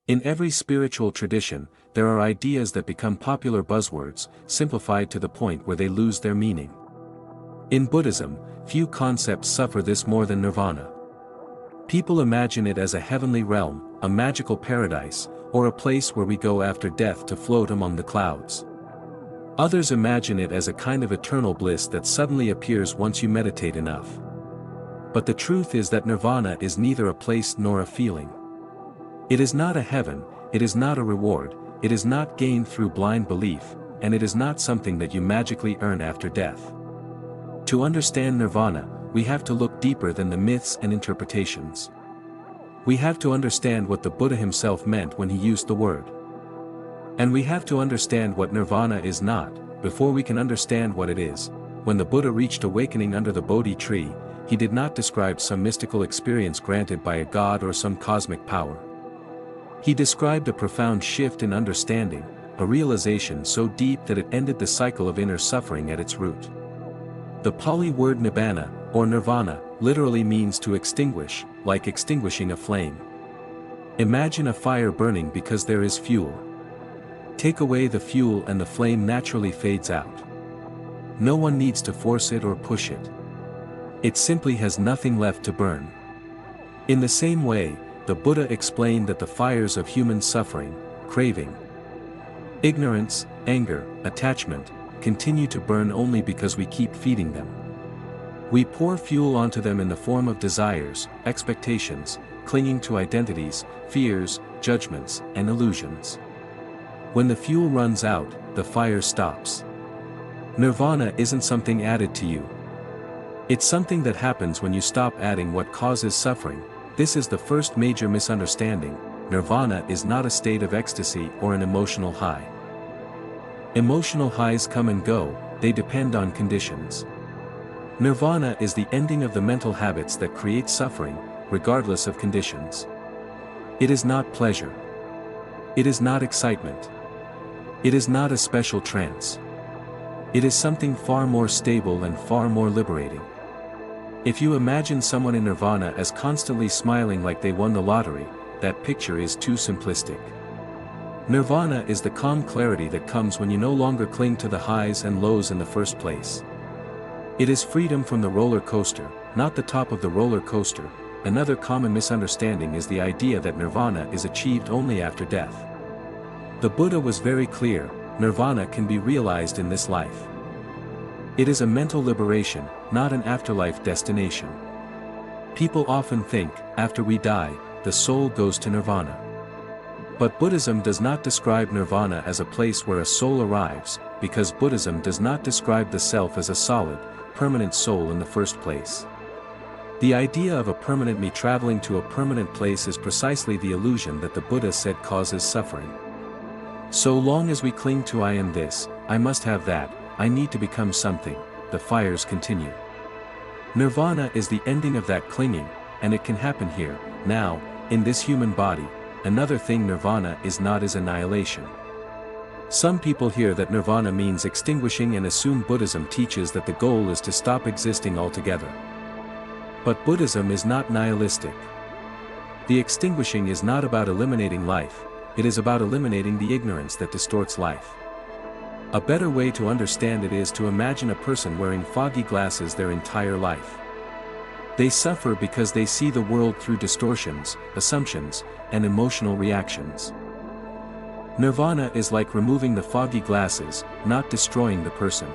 In every spiritual tradition, there are ideas that become popular buzzwords, simplified to the point where they lose their meaning. In Buddhism, few concepts suffer this more than nirvana. People imagine it as a heavenly realm, a magical paradise, or a place where we go after death to float among the clouds. Others imagine it as a kind of eternal bliss that suddenly appears once you meditate enough. But the truth is that nirvana is neither a place nor a feeling. It is not a heaven, it is not a reward, it is not gained through blind belief, and it is not something that you magically earn after death. To understand nirvana, we have to look deeper than the myths and interpretations. We have to understand what the Buddha himself meant when he used the word. And we have to understand what nirvana is not, before we can understand what it is. When the Buddha reached awakening under the Bodhi tree, he did not describe some mystical experience granted by a god or some cosmic power. He described a profound shift in understanding, a realization so deep that it ended the cycle of inner suffering at its root. The Pali word nibbana, or nirvana, literally means to extinguish, like extinguishing a flame. Imagine a fire burning because there is fuel. Take away the fuel and the flame naturally fades out. No one needs to force it or push it. It simply has nothing left to burn. In the same way, the Buddha explained that the fires of human suffering, craving, ignorance, anger, attachment, continue to burn only because we keep feeding them. We pour fuel onto them in the form of desires, expectations, clinging to identities, fears, judgments, and illusions. When the fuel runs out, the fire stops. Nirvana isn't something added to you. It's something that happens when you stop adding what causes suffering. This is the first major misunderstanding. Nirvana is not a state of ecstasy or an emotional high. Emotional highs come and go, they depend on conditions. Nirvana is the ending of the mental habits that create suffering, regardless of conditions. It is not pleasure. It is not excitement. It is not a special trance. It is something far more stable and far more liberating. If you imagine someone in nirvana as constantly smiling like they won the lottery, that picture is too simplistic. Nirvana is the calm clarity that comes when you no longer cling to the highs and lows in the first place. It is freedom from the roller coaster, not the top of the roller coaster. Another common misunderstanding is the idea that nirvana is achieved only after death. The Buddha was very clear, nirvana can be realized in this life. It is a mental liberation, not an afterlife destination. People often think, after we die, the soul goes to nirvana. But Buddhism does not describe nirvana as a place where a soul arrives, because Buddhism does not describe the self as a solid, permanent soul in the first place. The idea of a permanent me traveling to a permanent place is precisely the illusion that the Buddha said causes suffering. So long as we cling to I am this, I must have that, I need to become something, the fires continue. Nirvana is the ending of that clinging, and it can happen here, now, in this human body. Another thing nirvana is not is annihilation. Some people hear that nirvana means extinguishing and assume Buddhism teaches that the goal is to stop existing altogether. But Buddhism is not nihilistic. The extinguishing is not about eliminating life, it is about eliminating the ignorance that distorts life. A better way to understand it is to imagine a person wearing foggy glasses their entire life. They suffer because they see the world through distortions, assumptions, and emotional reactions. Nirvana is like removing the foggy glasses, not destroying the person.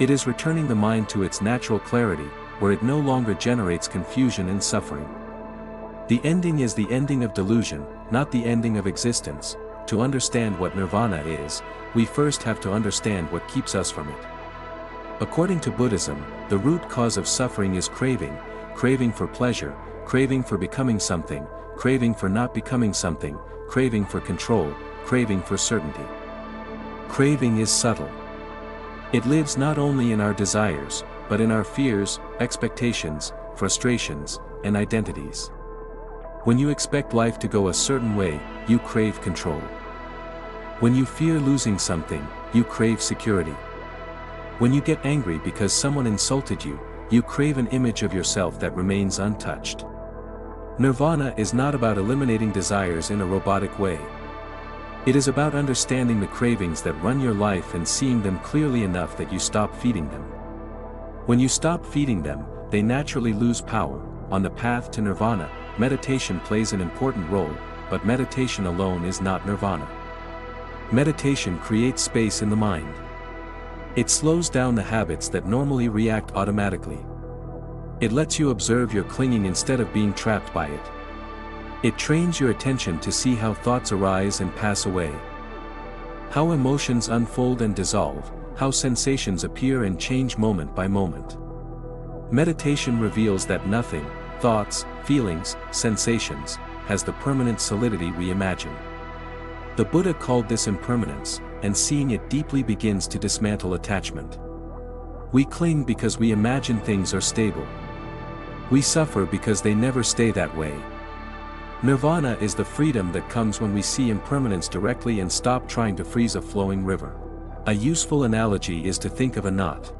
It is returning the mind to its natural clarity, where it no longer generates confusion and suffering. The ending is the ending of delusion, not the ending of existence. To understand what nirvana is, we first have to understand what keeps us from it. According to Buddhism, the root cause of suffering is craving, craving for pleasure, craving for becoming something, craving for not becoming something, craving for control, craving for certainty. Craving is subtle. It lives not only in our desires, but in our fears, expectations, frustrations, and identities. When you expect life to go a certain way, you crave control. When you fear losing something, you crave security. When you get angry because someone insulted you, you crave an image of yourself that remains untouched. Nirvana is not about eliminating desires in a robotic way. It is about understanding the cravings that run your life and seeing them clearly enough that you stop feeding them. When you stop feeding them, they naturally lose power. On the path to nirvana, meditation plays an important role, but meditation alone is not nirvana. Meditation creates space in the mind. It slows down the habits that normally react automatically. It lets you observe your clinging instead of being trapped by it. It trains your attention to see how thoughts arise and pass away, how emotions unfold and dissolve, how sensations appear and change moment by moment. Meditation reveals that nothing, thoughts, feelings, sensations, has the permanent solidity we imagine. The Buddha called this impermanence, and seeing it deeply begins to dismantle attachment. We cling because we imagine things are stable. We suffer because they never stay that way. Nirvana is the freedom that comes when we see impermanence directly and stop trying to freeze a flowing river. A useful analogy is to think of a knot.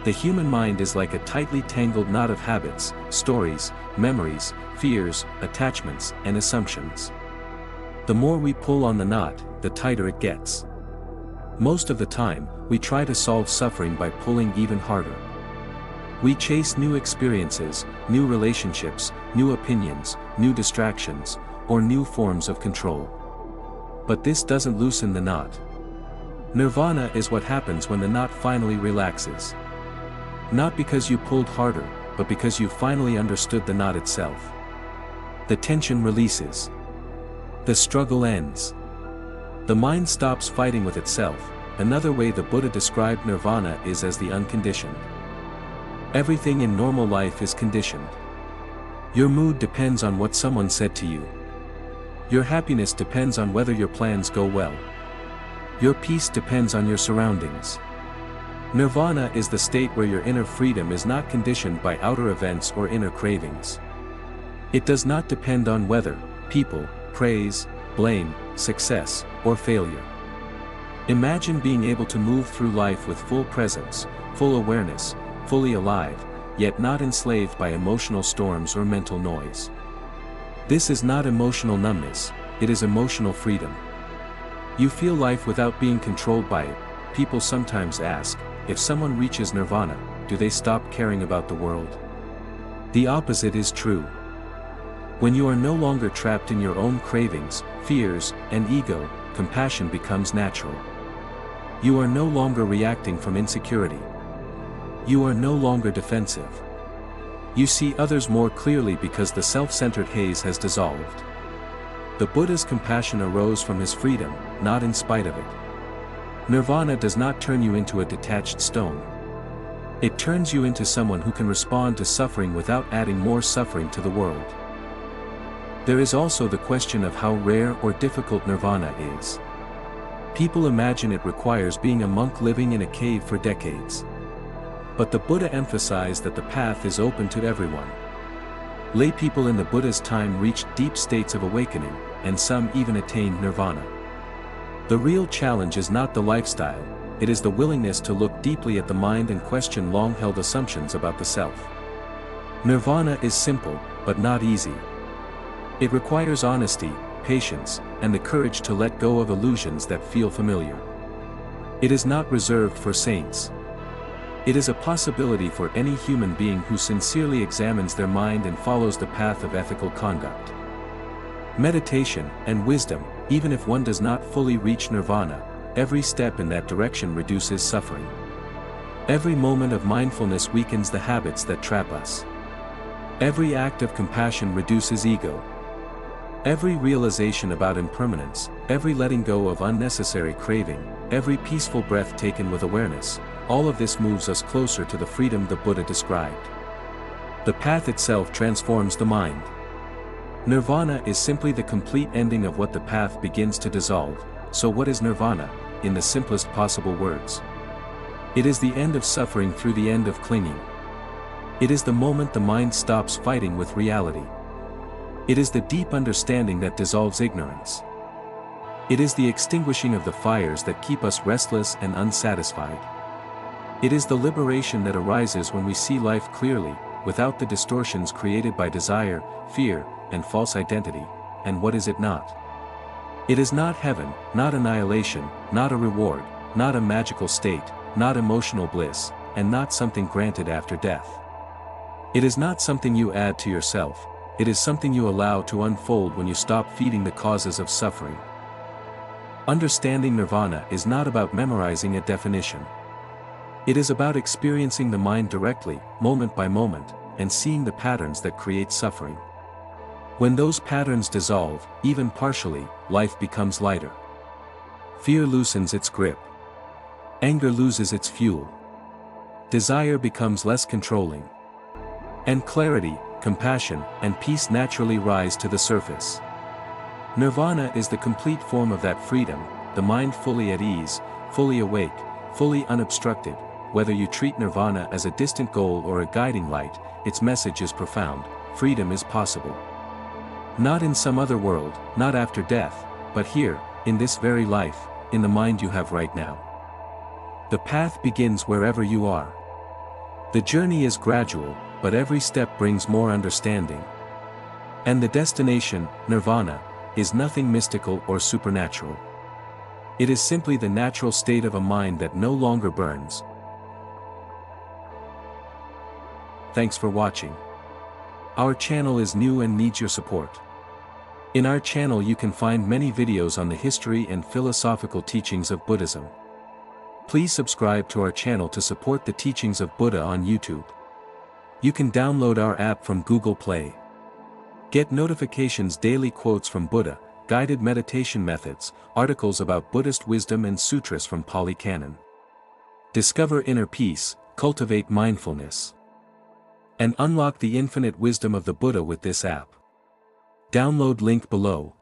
The human mind is like a tightly tangled knot of habits, stories, memories, fears, attachments, and assumptions. The more we pull on the knot, the tighter it gets. Most of the time, we try to solve suffering by pulling even harder. We chase new experiences, new relationships, new opinions, new distractions, or new forms of control. But this doesn't loosen the knot. Nirvana is what happens when the knot finally relaxes. Not because you pulled harder, but because you finally understood the knot itself. The tension releases. The struggle ends. The mind stops fighting with itself. Another way the Buddha described nirvana is as the unconditioned. Everything in normal life is conditioned. Your mood depends on what someone said to you. Your happiness depends on whether your plans go well. Your peace depends on your surroundings. Nirvana is the state where your inner freedom is not conditioned by outer events or inner cravings. It does not depend on weather, people, praise, blame, success, or failure. Imagine being able to move through life with full presence, full awareness, fully alive, yet not enslaved by emotional storms or mental noise. This is not emotional numbness, it is emotional freedom. You feel life without being controlled by it. People sometimes ask, if someone reaches nirvana, do they stop caring about the world? The opposite is true. When you are no longer trapped in your own cravings, fears, and ego, compassion becomes natural. You are no longer reacting from insecurity. You are no longer defensive. You see others more clearly because the self-centered haze has dissolved. The Buddha's compassion arose from his freedom, not in spite of it. Nirvana does not turn you into a detached stone. It turns you into someone who can respond to suffering without adding more suffering to the world. There is also the question of how rare or difficult nirvana is. People imagine it requires being a monk living in a cave for decades. But the Buddha emphasized that the path is open to everyone. Lay people in the Buddha's time reached deep states of awakening, and some even attained nirvana. The real challenge is not the lifestyle, it is the willingness to look deeply at the mind and question long-held assumptions about the self. Nirvana is simple, but not easy. It requires honesty, patience, and the courage to let go of illusions that feel familiar. It is not reserved for saints. It is a possibility for any human being who sincerely examines their mind and follows the path of ethical conduct. Meditation and wisdom, even if one does not fully reach nirvana, every step in that direction reduces suffering. Every moment of mindfulness weakens the habits that trap us. Every act of compassion reduces ego. Every realization about impermanence, every letting go of unnecessary craving, every peaceful breath taken with awareness, all of this moves us closer to the freedom the Buddha described. The path itself transforms the mind. Nirvana is simply the complete ending of what the path begins to dissolve. So what is nirvana, in the simplest possible words? It is the end of suffering through the end of clinging. It is the moment the mind stops fighting with reality. It is the deep understanding that dissolves ignorance. It is the extinguishing of the fires that keep us restless and unsatisfied. It is the liberation that arises when we see life clearly, without the distortions created by desire, fear, and false identity, and what is it not? It is not heaven, not annihilation, not a reward, not a magical state, not emotional bliss, and not something granted after death. It is not something you add to yourself, it is something you allow to unfold when you stop feeding the causes of suffering. Understanding Nirvana is not about memorizing a definition. It is about experiencing the mind directly, moment by moment, and seeing the patterns that create suffering. When those patterns dissolve, even partially, life becomes lighter. Fear loosens its grip. Anger loses its fuel. Desire becomes less controlling. And clarity, compassion, and peace naturally rise to the surface. Nirvana is the complete form of that freedom, the mind fully at ease, fully awake, fully unobstructed. Whether you treat Nirvana as a distant goal or a guiding light, its message is profound: freedom is possible. Not in some other world, not after death, but here, in this very life, in the mind you have right now. The path begins wherever you are. The journey is gradual, but every step brings more understanding. And the destination, Nirvana, is nothing mystical or supernatural. It is simply the natural state of a mind that no longer burns. Thanks for watching. Our channel is new and needs your support. In our channel you can find many videos on the history and philosophical teachings of Buddhism. Please subscribe to our channel to support the teachings of Buddha on YouTube. You can download our app from Google Play. Get notifications, daily quotes from Buddha, guided meditation methods, articles about Buddhist wisdom and sutras from Pali Canon. Discover inner peace, cultivate mindfulness, and unlock the infinite wisdom of the Buddha with this app. Download link below.